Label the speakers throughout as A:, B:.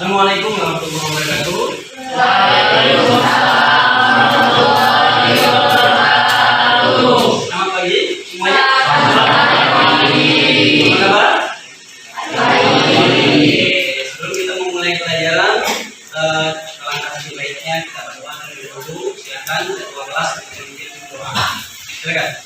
A: Assalamualaikum warahmatullahi wabarakatuh. Selamat pagi semuanya. Apa kabar? Sebelum kita memulai pelajaran, alangkah lebih baiknya kita berdoa terlebih dahulu. Silakan ketua kelas memimpin doa. Silakan.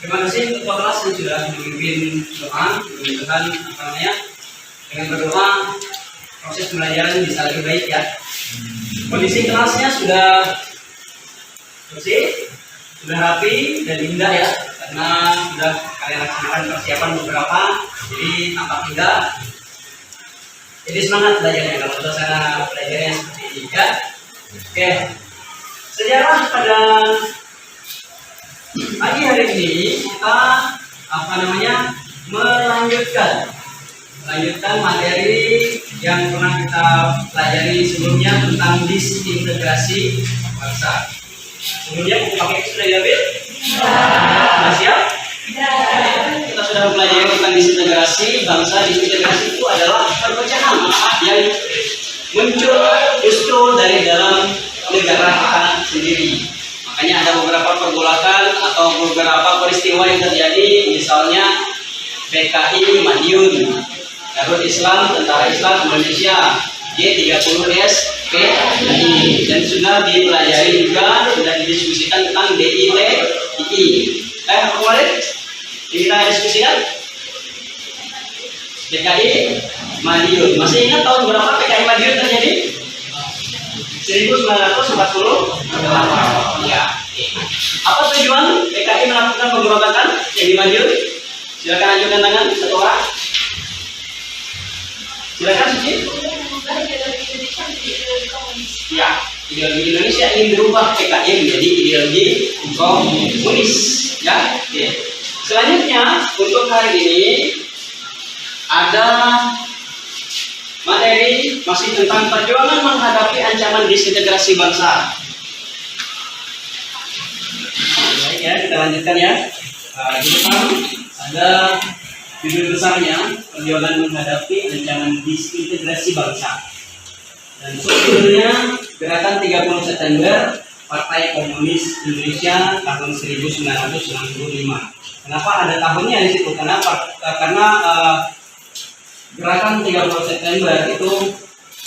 A: Terima kasih ketua kelas yang sudah memimpin doa. Mudah-mudahan dengan berdoa proses pembelajaran bisa lebih baik ya. Kondisi kelasnya sudah bersih, sudah rapi dan indah ya, karena sudah kalian laksanakan persiapan beberapa, jadi tampak indah. Jadi semangat belajarnya kalau suasana belajarnya seperti ini ya. Oke, sejarah pada pagi hari ini kita melanjutkan materi yang pernah kita pelajari sebelumnya tentang disintegrasi bangsa. Sebelumnya buku pakai sudah diambil? Sudah siap? Kita sudah mempelajari tentang disintegrasi bangsa. Disintegrasi itu adalah perpecahan yang muncul dari dalam negara kita sendiri. Makanya ada beberapa pergolakan atau beberapa peristiwa yang terjadi, misalnya PKI Madiun, Darul Islam, Tentara Islam Indonesia, G30S, PKI, dan sudah dipelajari juga, sudah didiskusikan tentang DITI. Kemarin kita diskusikan PKI Madiun. Masih ingat tahun berapa PKI Madiun terjadi? 1948. Ya. Apa tujuan PKI melakukan pemberontakan yang di Madiun? Silakan ajukan tangan satu orang. Silakan Suci. Ya, ideologi Indonesia ingin berubah PKI menjadi ideologi komunis. Ya. Oke. Selanjutnya untuk hari ini ada materi masih tentang perjuangan menghadapi ancaman disintegrasi bangsa. Baik ya, kita lanjutkan ya. Di depan ada judul besarnya, perjuangan menghadapi ancaman disintegrasi bangsa. Dan judulnya Gerakan 30 September Partai Komunis Indonesia tahun 1965. Kenapa ada tahunnya di situ? Kenapa? Karena Gerakan 30 September itu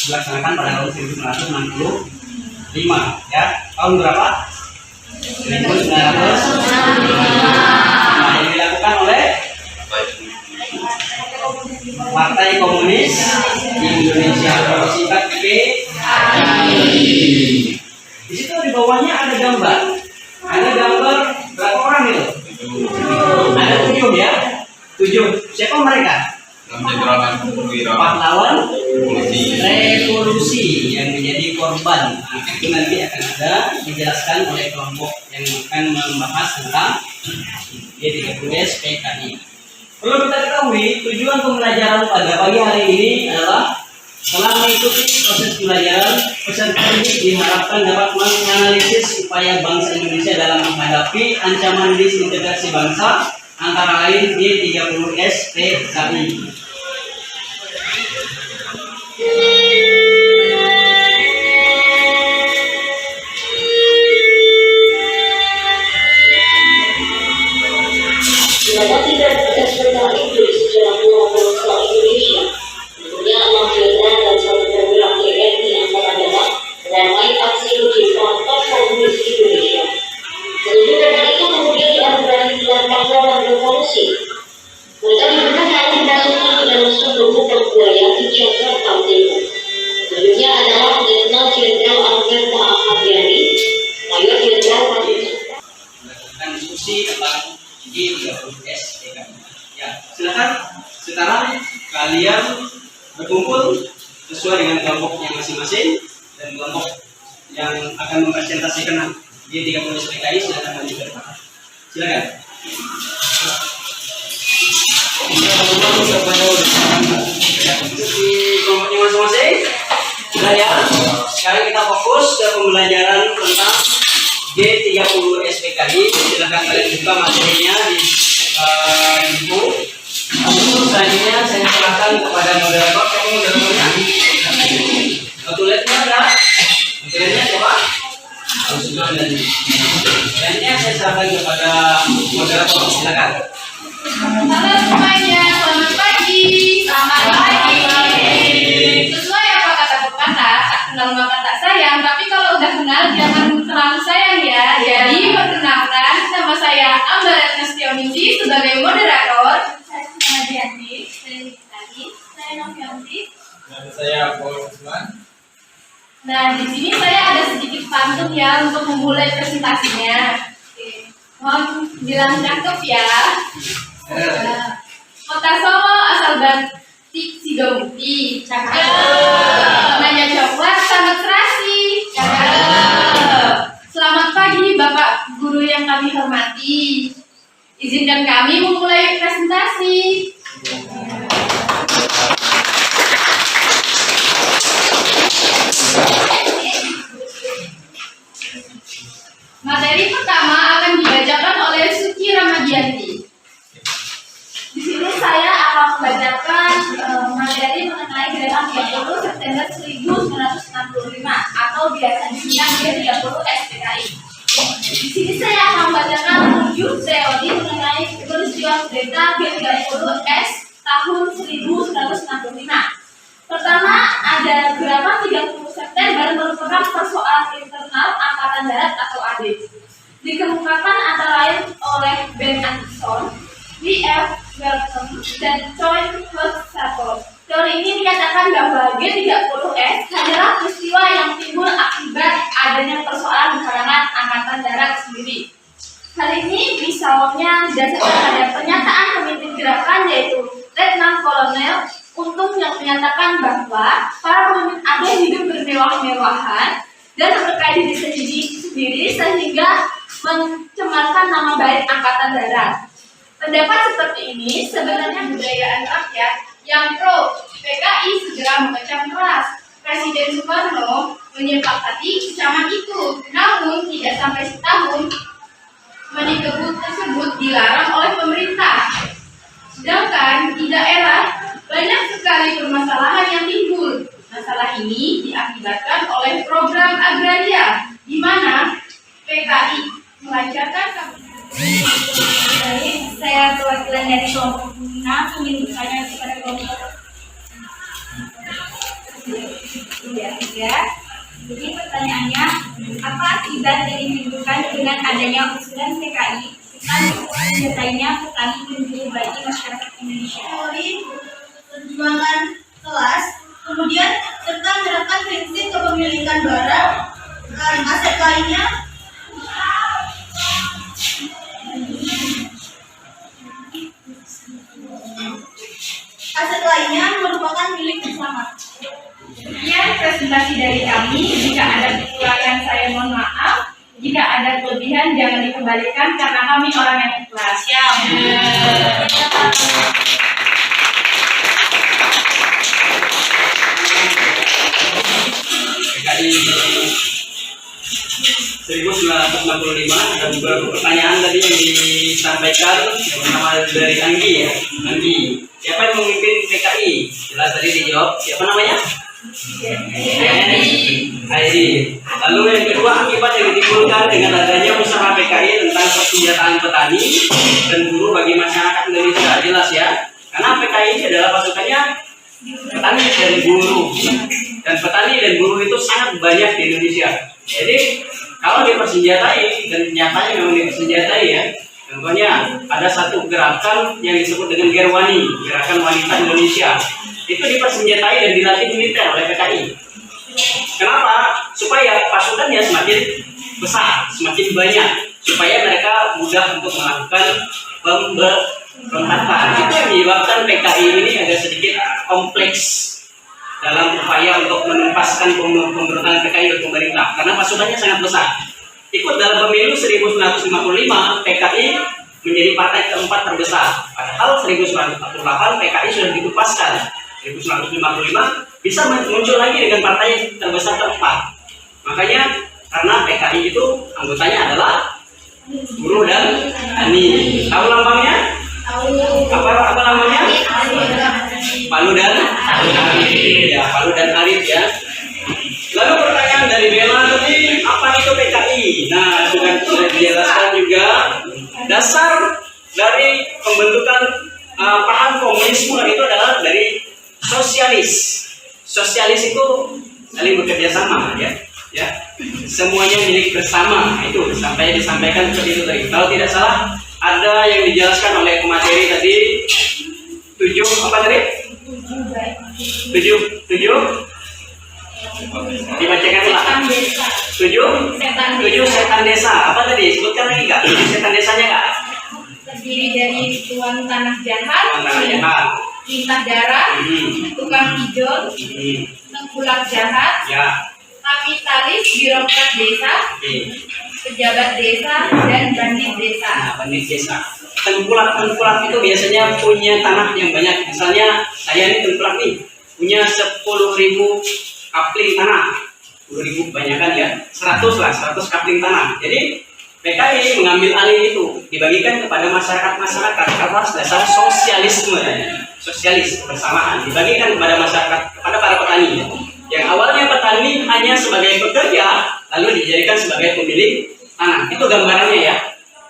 A: dilaksanakan pada tahun 1965 ya. Tahun berapa? 1965. Nah, yang dilakukan oleh Partai Komunis Indonesia, singkat PKI. Di situ di bawahnya ada gambar. Ada gambar berapa orang itu? Ada 7 ya. 7. Siapa mereka? Pahlawan revolusi yang menjadi korban. Nah, itu nanti akan ada dijelaskan oleh kelompok yang akan membahas tentang G30S PKI. Perlu kita ketahui, tujuan pembelajaran pada pagi hari ini adalah setelah mengikuti proses pembelajaran, peserta didik diharapkan dapat menganalisis upaya bangsa Indonesia dalam menghadapi ancaman disintegrasi bangsa, antara lain G30S PKI.
B: Menanggapi dan atas tentang Inggris secara pulau Islam Indonesia, tentunya Allah Jalla dan satu program TNI Angkatan Darat meramai aksi lucukan Partai Komunis Indonesia. Seluruh data itu kemudian dianugerahi gelar pahlawan revolusi. Mereka digunakan dimasuki ke dalam sumber bukan buaya di Jakarta Timur. Sebelumnya adalah Letnan Jenderal Alberta Ahmad-Yani, Mayor Jenderal
A: melakukan diskusi tentang G30S PKI. Ya, silakan sekarang kalian berkumpul sesuai dengan kelompoknya masing-masing dan kelompok yang akan mempresentasikan G30S PKI silakan maju ke depan. Silakan. Di kelompoknya masing-masing Sudah ya. Sekarang kita fokus ke pembelajaran tentang G30 SPKI. Silakan kalian buka materinya di buku. Untuk selanjutnya saya serahkan kepada moderator. Kamu moderatornya? Tulisnya ada? Tulisnya coba? Selanjutnya saya serahkan kepada moderator. Silakan.
C: Halo semuanya, selamat pagi. Selamat pagi. Sesuai apa kata pepatah, tak kenal maka tak sayang. Tapi kalau udah kenal jangan terlalu sayang ya. Jadi perkenalkan, nama saya Ambar Ernestianingsih sebagai moderator. Saya Sumardianti, saya Nikitani, saya Novianti.
D: Dan saya Paul Usman.
C: Nah, di sini saya ada sedikit pantun ya untuk memulai presentasinya. Oke. Mohon bilang cakep ya. Kota Solo asal batik Sidomukti. Cakep. Nanya coklat sangat serasi. Cakep. Selamat pagi Bapak Guru yang kami hormati. Izinkan kami memulai presentasi. Materi pertama akan dibacakan oleh Suci Ramadianti. Di sini saya akan membacakan materi mengenai gerakan 30 September 1965 atau biasa disingkat G30 SPKI. Di sini saya akan membacakan 7 teori mengenai peristiwa berita G30 S tahun 1965. Pertama, ada gerakan 30 September merupakan persoalan internal Angkatan Darat atau AD. Dikemukakan antara lain oleh Ben Anderson, W.F. Welcome, dan Choi Hotsato. Teori ini dikatakan bahwa G30S hanyalah peristiwa yang timbul akibat adanya persoalan di kalangan Angkatan Darat sendiri. Hal ini misalnya didasarkan pada pernyataan pemimpin gerakan yaitu Letnan Kolonel untuk yang menyatakan bahwa para pemimpin AD hidup bermewah-mewahan dan memperkaya diri sendiri sehingga mencemarkan nama baik Angkatan Darat. Pendapat seperti ini sebenarnya budayaan rakyat yang pro PKI segera memecah keras. Presiden Soekarno menyepakati kecaman itu, namun tidak sampai setahun menikebut tersebut dilarang oleh pemerintah. Sedangkan di daerah banyak sekali permasalahan yang timbul. Masalah ini diakibatkan oleh program agraria, di mana PKI melancarkan. Baik, saya perwakilan dari kelompok Bina ingin bertanya kepada kelompok tiga. Jadi pertanyaannya, apa akibat yang ditimbulkan dengan adanya usulan PKI tentang senjatanya petani dan buruh bagi masyarakat Indonesia?
E: Teori perjuangan kelas, kemudian serta menerapkan prinsip kepemilikan barang dan aset lainnya merupakan milik bersama.
C: Sekian presentasi dari kami. Jika ada kekurangan saya mohon maaf. Jika ada kelebihan jangan dikembalikan karena kami orang yang ikhlas. Siap.
A: PKI 1965 ada beberapa pertanyaan tadi yang disampaikan. Yang pertama dari Anggi ya. Anggi, siapa yang memimpin PKI? Jelas tadi dijawab. Siapa namanya? Aidi. Lalu yang kedua, akibat yang ditimbulkan dengan adanya usaha PKI tentang persenjataan petani dan buruh bagi masyarakat Indonesia. Jelas ya. Karena PKI ini adalah pasukannya petani dan buruh. Dan petani dan buruh itu sangat banyak di Indonesia. Jadi kalau dipersenjatai, dan nyatanya memang dipersenjatai ya. Contohnya ada satu gerakan yang disebut dengan Gerwani, Gerakan Wanita Indonesia. Itu dipersenjatai dan dilatih militer oleh PKI. Kenapa? Supaya pasukannya semakin besar, semakin banyak, supaya mereka mudah untuk melakukan pemberontakan. Itu yang menyebabkan PKI ini agak sedikit kompleks dalam upaya untuk menempaskan pemberontakan PKI oleh pemerintah, karena pasukannya sangat besar. Ikut dalam pemilu 1955, PKI menjadi partai keempat terbesar. Padahal 1948 PKI sudah ditupaskan 1955 bisa muncul lagi dengan partai terbesar keempat. Makanya karena PKI itu anggotanya adalah buruh dan tani. Tahu lambangnya? Apa namanya? Palu dan Arit. Ya, Palu dan Arit ya. Lalu pertanyaan dari Bella tadi, apa itu PKI? Nah, sudah dijelaskan juga dasar dari pembentukan paham komunisme itu adalah dari sosialis. Sosialis itu saling bekerja sama ya. Ya, semuanya milik bersama itu sampai disampaikan seperti itu tadi. Kalau tidak salah ada yang dijelaskan oleh pemateri tadi 7 apa tadi? 7 dibacakan ulang. 7 setan desa. Apa tadi? Sebutkan lagi nggak? Setan desanya nggak?
C: Terdiri dari tuan tanah jahat,
A: Tuan tanah jahat,
C: lintah darah, tukang hijau, tengkulak jahat,
A: ya.
C: kapitalis, birokrat desa,
A: Oke.
C: pejabat desa, dan bandit desa.
A: Nah, bandit desa. Tengkulak itu biasanya punya tanah yang banyak. Misalnya saya ini tengkulak nih, punya 10.000 kapling tanah. 10.000 kebanyakan ya. 100 kapling tanah. Jadi PKI mengambil alih itu, dibagikan kepada masyarakat atas dasar sosialisme. Sosialis bersamaan dibagikan kepada masyarakat, kepada para petani. Yang awalnya petani hanya sebagai pekerja, lalu dijadikan sebagai pemilik tanah. Itu gambarannya ya,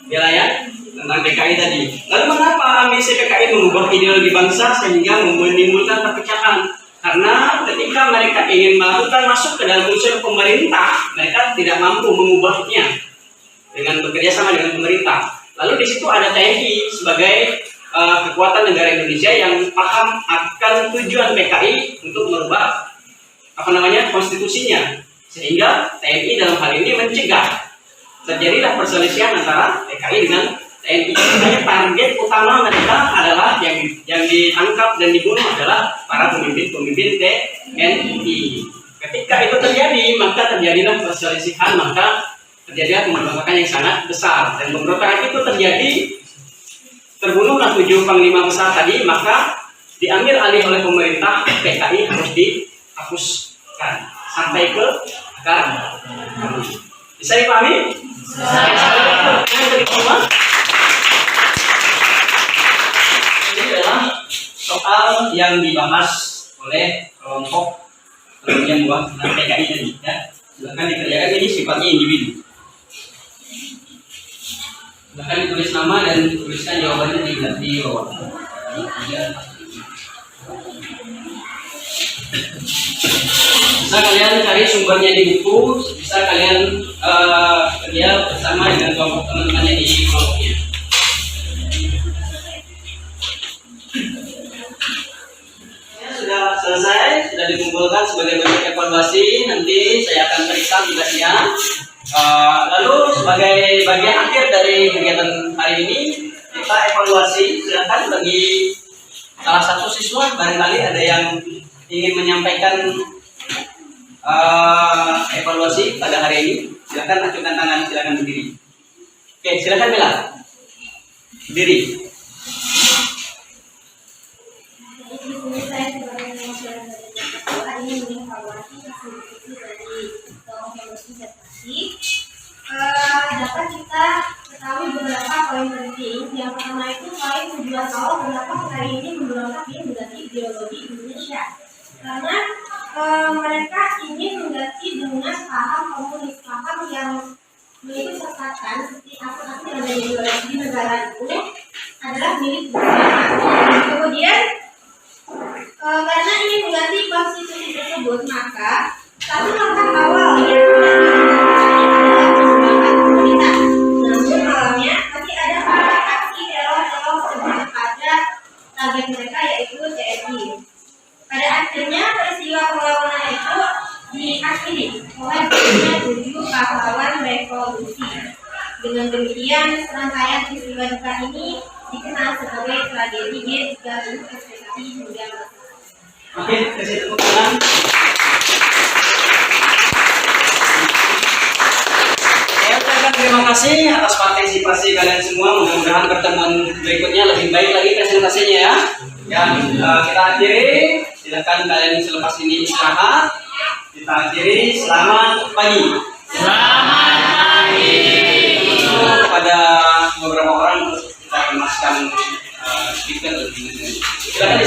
A: Bella ya, tentang PKI tadi. Lalu mengapa ambisi PKI mengubah ideologi bangsa sehingga menimbulkan perpecahan? Karena ketika mereka ingin melakukan masuk ke dalam unsur pemerintah, mereka tidak mampu mengubahnya dengan bekerja sama dengan pemerintah. Lalu di situ ada TNI sebagai kekuatan negara Indonesia yang paham akan tujuan PKI untuk merubah konstitusinya, sehingga TNI dalam hal ini mencegah terjadilah perselisihan antara PKI dengan TNI. Makanya target utama mereka adalah yang ditangkap dan dibunuh adalah para pemimpin TNI. Ketika itu terjadi, maka terjadilah perselisihan, maka terjadilah pemberontakan yang sangat besar. Dan pemberontakan itu terjadi, terbunuhlah 7 panglima besar tadi, maka diambil alih oleh pemerintah. PKI harus dihapuskan sampai ke akar. Bisa dipahami? Yang kedua, ini adalah soal yang dibahas oleh kelompok yang buat PKI tadi ya. Silakan dikerjakan, ini sifatnya individu. Silakan ditulis nama dan dituliskan jawabannya di bawah. Bisa kalian cari sumbernya di buku, bisa kalian kerja bersama dengan kelompok teman-temannya di kelompoknya. Sudah selesai, sudah dikumpulkan sebagai bentuk evaluasi. Nanti saya akan periksa tugasnya. Lalu sebagai bagian akhir dari kegiatan hari ini, kita evaluasi. Silakan bagi salah satu siswa, barangkali ada yang ingin menyampaikan evaluasi pada hari ini. Silakan acungkan tangan, silakan berdiri. Oke, silakan Bella. Berdiri.
E: Saya sebagai masyarakat hari ini mengevaluasi hasil diskusi dari kelompok disertasi. Dapat kita ketahui beberapa poin penting. Yang pertama itu poin tujuan awal kenapa hari ini memberontak ini mengganti ideologi Indonesia. Karena mereka ingin mengganti dengan paham komunis, paham yang mengikutsertakan seperti apa yang ada di negara itu adalah milik bersama. Kemudian karena ingin mengganti konstitusi tersebut, maka satu langkah awal yang adalah perjuangan komunitas. Namun awalnya masih ada aksi teror sebelum pada target mereka yaitu TNI. Pada akhirnya peristiwa perlawanan itu diakhiri oleh 7 pahlawan revolusi. Dengan demikian serangkaian peristiwa duka ini dikenal sebagai tragedi G30 ekspektasi hingga masa.
A: Oke, kasih tepuk tangan. Saya ucapkan terima kasih atas partisipasi kalian semua. Mudah-mudahan pertemuan berikutnya lebih baik lagi presentasinya ya. Ya, kita akhiri. Silakan kalian selepas ini istirahat. Kita akhiri. Selamat pagi. Selamat pagi. Kepada beberapa orang kita kemaskan speaker. Silakan